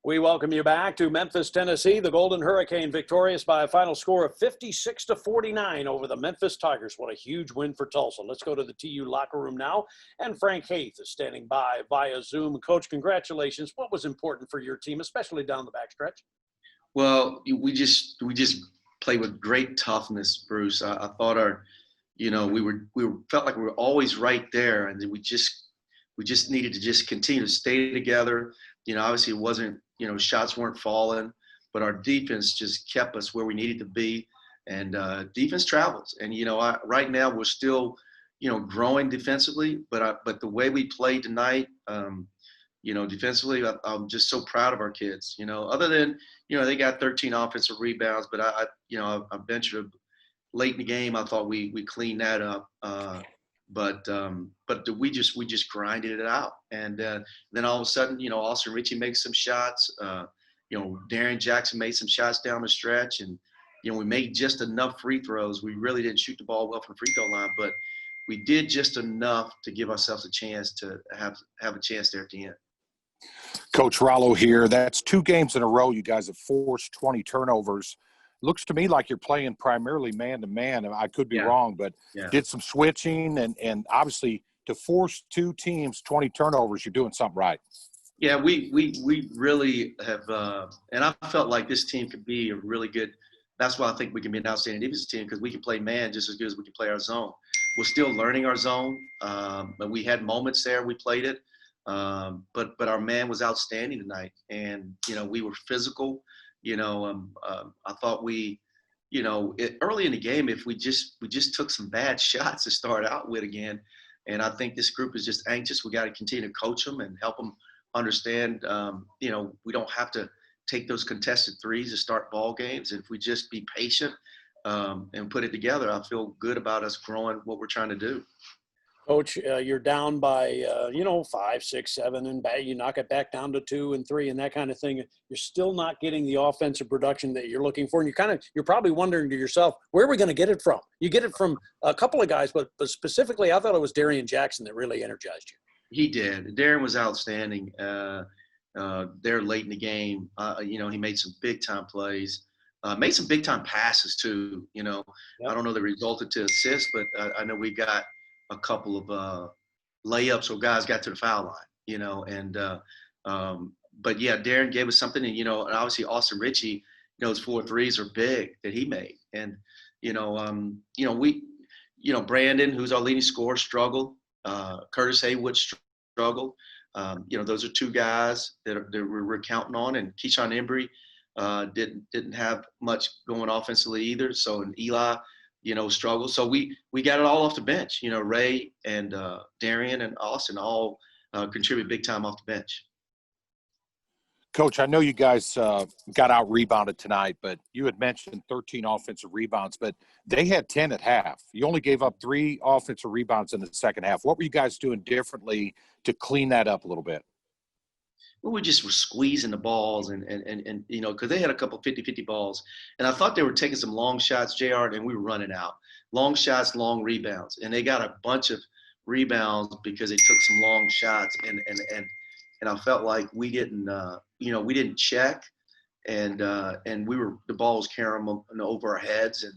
We welcome you back to Memphis, Tennessee. The Golden Hurricane victorious by a final score of 56-49 over the Memphis Tigers. What a huge win for Tulsa. Let's go to the TU locker room now. And Frank Haith is standing by via Zoom. Coach, congratulations. What was important for your team, especially down the backstretch? Well, we just played with great toughness, Bruce. I thought we felt like we were always right there, and we just needed to just continue to stay together. Obviously it wasn't, shots weren't falling, but our defense just kept us where we needed to be. And defense travels. And, right now we're still, growing defensively, but the way we played tonight, defensively, I'm just so proud of our kids, other than, they got 13 offensive rebounds, but I ventured late in the game. I thought we cleaned that up. But we just grinded it out, and then all of a sudden, Austin Ritchie makes some shots. Darian Jackson made some shots down the stretch, and we made just enough free throws. We really didn't shoot the ball well from the free throw line, but we did just enough to give ourselves a chance to have a chance there at the end. Coach Rollo here. That's 2 games in a row you guys have forced 20 turnovers. Looks to me like you're playing primarily man-to-man. I could be wrong, but did some switching, and obviously to force 2 teams 20 turnovers, you're doing something right. Yeah, we really have, and I felt like this team could be a really good. That's why I think we can be an outstanding defensive team, because we can play man just as good as we can play our zone. We're still learning our zone, but we had moments there we played it, but our man was outstanding tonight, and we were physical. I thought early in the game, if we just took some bad shots to start out with again, and I think this group is just anxious. We got to continue to coach them and help them understand, we don't have to take those contested threes to start ball games. If we just be patient and put it together, I feel good about us growing what we're trying to do. Coach, you're down by, 5, 6, 7, and you knock it back down to 2 and 3 and that kind of thing. You're still not getting the offensive production that you're looking for. And you're probably wondering to yourself, where are we going to get it from? You get it from a couple of guys, but specifically, I thought it was Darian Jackson that really energized you. He did. Darren was outstanding there late in the game. He made some big-time plays. Made some big-time passes, too. I don't know the resulted to assists, but I know we got a couple of layups where guys got to the foul line, but yeah, Darren gave us something, and obviously Austin Ritchie, those 4 threes are big that he made, and Brandon, who's our leading scorer, struggled. Curtis Haywood struggled. Those are 2 guys that we're counting on, and Keyshawn Embry didn't have much going offensively either. So, and Eli, struggle. So we got it all off the bench. Ray and Darian and Austin all contribute big time off the bench. Coach, I know you guys got out rebounded tonight, but you had mentioned 13 offensive rebounds, but they had 10 at half. You only gave up 3 offensive rebounds in the second half. What were you guys doing differently to clean that up a little bit? Well, we just were squeezing the balls and because they had a couple 50-50 balls. And I thought they were taking some long shots, JR, and we were running out. Long shots, long rebounds. And they got a bunch of rebounds because they took some long shots. And I felt like we didn't check. And the ball was carrying them over our heads. And,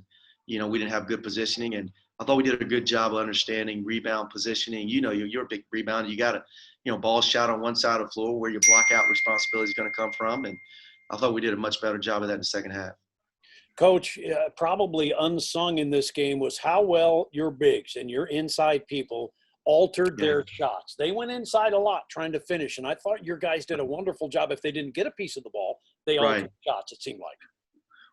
we didn't have good positioning. And I thought we did a good job of understanding rebound positioning. You're a big rebounder. You got to, ball shot on one side of the floor where your blockout responsibility is going to come from. And I thought we did a much better job of that in the second half. Coach, probably unsung in this game was how well your bigs and your inside people altered their shots. They went inside a lot trying to finish, and I thought your guys did a wonderful job. If they didn't get a piece of the ball, they altered shots, it seemed like.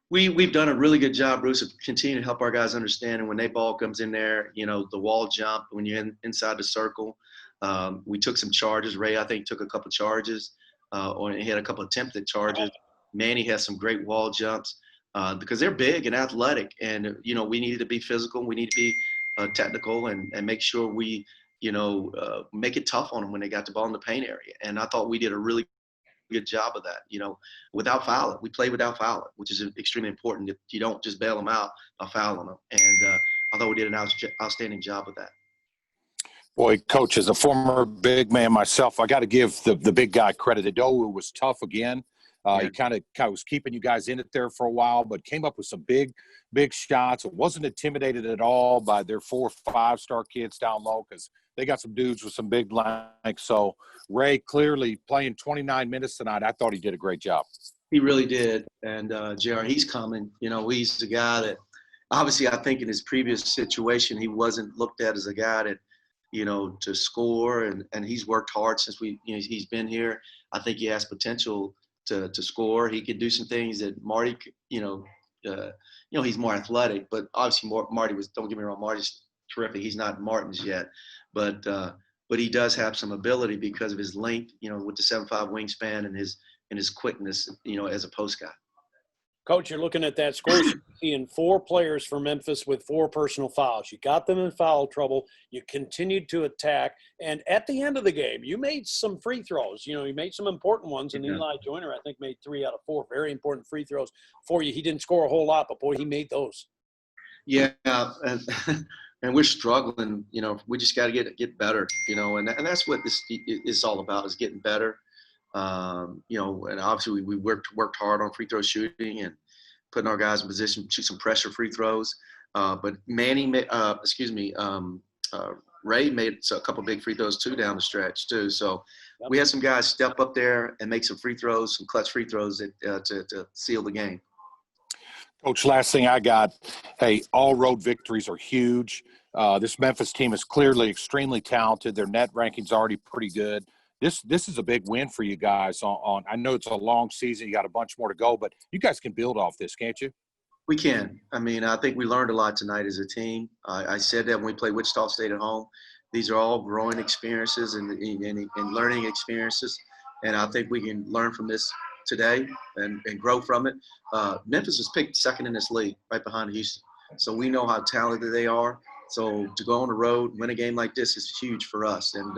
We've done a really good job, Bruce, of continuing to help our guys understand. And when they ball comes in there, the wall jump, when you're inside the circle, we took some charges. Ray, I think, took a couple of charges, or he had a couple of attempted charges. Manny has some great wall jumps because they're big and athletic. And, we needed to be physical. We need to be technical and make sure we, make it tough on them when they got the ball in the paint area. And I thought we did a really good job of that, without fouling. We play without fouling, which is extremely important. If you don't just bail them out by fouling them. And I thought we did an outstanding job of that. Boy, Coach, as a former big man myself, I got to give the big guy credit. Adowu was tough again. He kind of was keeping you guys in it there for a while, but came up with some big shots. It wasn't intimidated at all by their 4 or 5-star kids down low because they got some dudes with some big length. So Ray clearly playing 29 minutes tonight. I thought he did a great job. He really did. And JR, he's coming. You know, he's the guy that obviously I think in his previous situation, he wasn't looked at as a guy that, you know, to score. And he's worked hard since he's been here. I think he has potential to score. He could do some things that Marty, he's more athletic, but obviously Marty was, don't get me wrong, Marty's terrific. He's not Martin's yet, but he does have some ability because of his length, you know, with the 7'5" wingspan and his quickness, you know, as a post guy. Coach, you're looking at that score sheet, seeing 4 players for Memphis with 4 personal fouls. You got them in foul trouble. You continued to attack. And at the end of the game, you made some free throws. You know, you made some important ones. And Eli Joyner, I think, made 3 out of 4 very important free throws for you. He didn't score a whole lot, but, boy, he made those. Yeah, and we're struggling. You know, we just got to get better, you know, and that's what this is all about, is getting better. You know, and obviously we worked hard on free throw shooting and putting our guys in position to shoot some pressure free throws. But Ray made a couple big free throws too down the stretch too. So we had some guys step up there and make some free throws, some clutch free throws to seal the game. Coach, last thing I got, hey, all road victories are huge. This Memphis team is clearly extremely talented. Their net ranking's already pretty good. This is a big win for you guys. I know it's a long season. You got a bunch more to go, but you guys can build off this, can't you? We can. I mean, I think we learned a lot tonight as a team. I said that when we played Wichita State at home. These are all growing experiences and learning experiences, and I think we can learn from this today and grow from it. Memphis was picked second in this league, right behind Houston. So we know how talented they are. So to go on the road, win a game like this is huge for us. And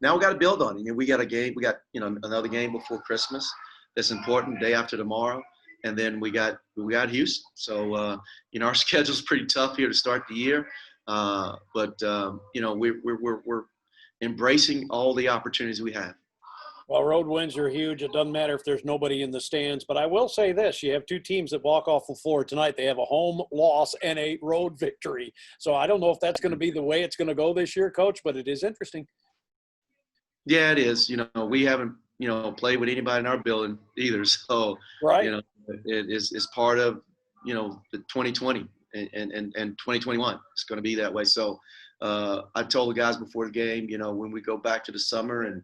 now we got to build on it. And we got another game before Christmas. That's important, day after tomorrow. And then we got Houston. So our schedule's pretty tough here to start the year. But we're embracing all the opportunities we have. Well, road wins are huge. It doesn't matter if there's nobody in the stands. But I will say this. You have 2 teams that walk off the floor tonight. They have a home loss and a road victory. So I don't know if that's going to be the way it's going to go this year, Coach, but it is interesting. Yeah, it is. You know, we haven't, played with anybody in our building either. So, right. It's part of, the 2020 and 2021. It's going to be that way. So I told the guys before the game, when we go back to the summer and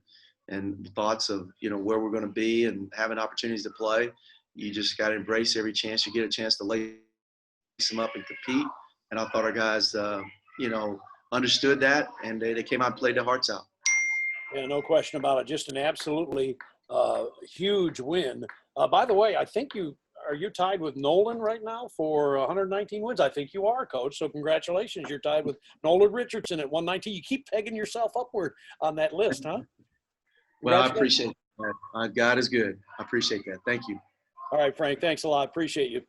thoughts of, where we're going to be and having opportunities to play, you just got to embrace every chance you get a chance to lace them up and compete. And I thought our guys, understood that, and they came out and played their hearts out. Yeah, no question about it. Just an absolutely huge win. By the way, I think are you tied with Nolan right now for 119 wins? I think you are, Coach. So congratulations. You're tied with Nolan Richardson at 119. You keep pegging yourself upward on that list, huh? Well, I appreciate that. God is good. I appreciate that. Thank you. All right, Frank. Thanks a lot. Appreciate you.